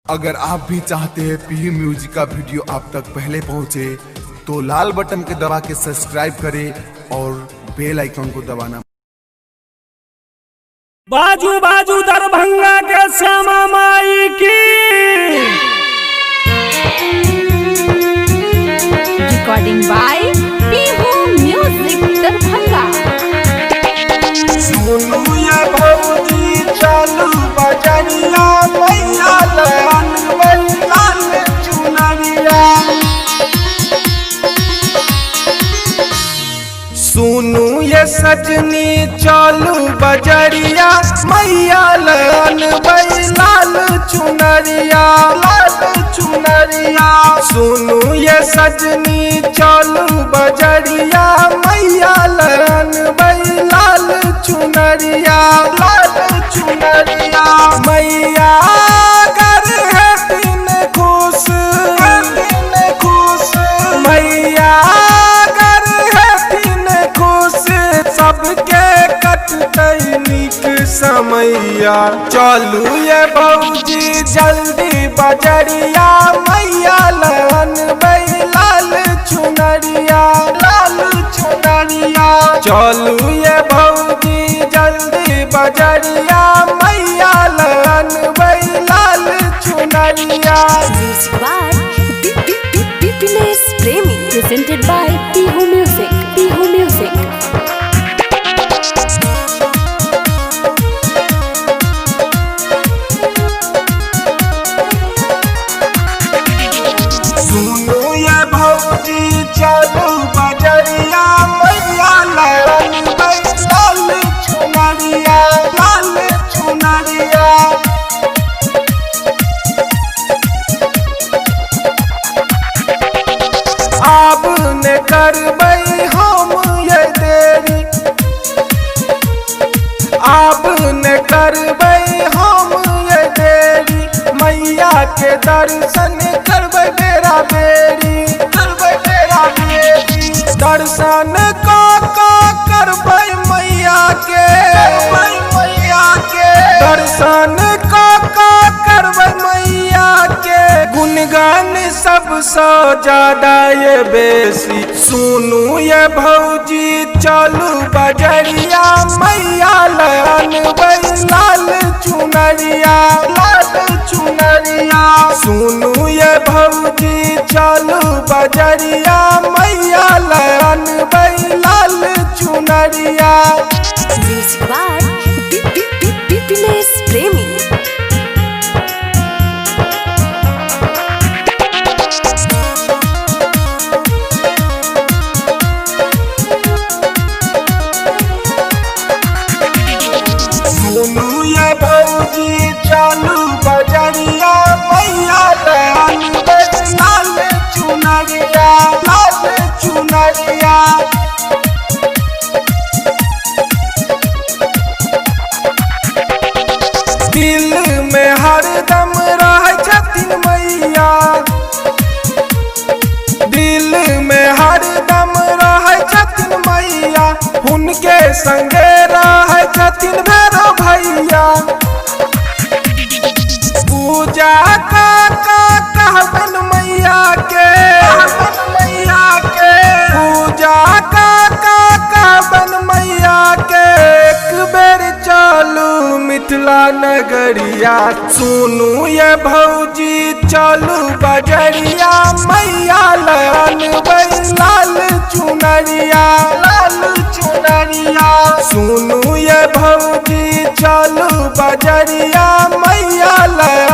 अगर आप भी चाहते हैं पीयू म्यूजिक का वीडियो आप तक पहले पहुंचे तो लाल बटन के दबा के सब्सक्राइब करें और बेल आइकन को दबाना। बाजू बाजू दरभंगा के श्यामा माई की रिकॉर्डिंग बाय पीयू म्यूजिक दरभंगा। सुनू ये भौजी चालू बजरिया मैया लाल लाल चुनरिया। सुनू ये सजनी चालू बजरिया मैया लाल लाल चुनरिया लाल चुनरिया। सुनू ये सजनी चालू बजरिया मैया लाल लाल चुनरिया लाल चुनरिया। मैया कर है दिन खुश मैया कर है दिन खुश सबके कटतै नीक समैया। चलू ये भौजी जल्दी बजरिया मैया लाल लाल चुनरिया लाल चुनरिया। चलू ये भौजी जल्दी बजरिया मैया लाल लाल चुनरिया। Music by Dinesh Premi, presented by Piyू Music. Piyú Music. सुनो ये भौजी चलू बजरिया मैया लाल लाल चुनरिया लाल चुनरिया। अब न करबै हम ये देरी अब न करबै हम ये देरी मैया के दर्शन करबै बेरा बेरी करबै बेरा बेरी। दर्शन का करबै मैया के दर्शन का करबै मैया के। गुणगान सबसे ज्यादा ये बेसी सुनू ये भौजी चलू बजरिया मैया लाल लाल चुनरिया लाल चुनरिया। सुनू ये भौजी चलू बजरिया मैया लाल लाल चुनरिया। Music by Dinesh Premi. सुनू ये भौजी चालू बजरिया मैया लाल लाल चुनरिया लाल चुनरिया। दिल में हरदम रह छथिन मैया दिल में हरदम रह छथिन मैया। उनके संगे रह छथिन भैरव भैया। पूजा का कहबन मैया के पूजा का कहबन मैया के। एक बेर चलू मिथिला नगरिया सुनू ये भौजी चलू बजरिया मैया लाल लाल चुनरिया लाल चुनरिया। सुनू ये भौजी चलू बजरिया मैया लाल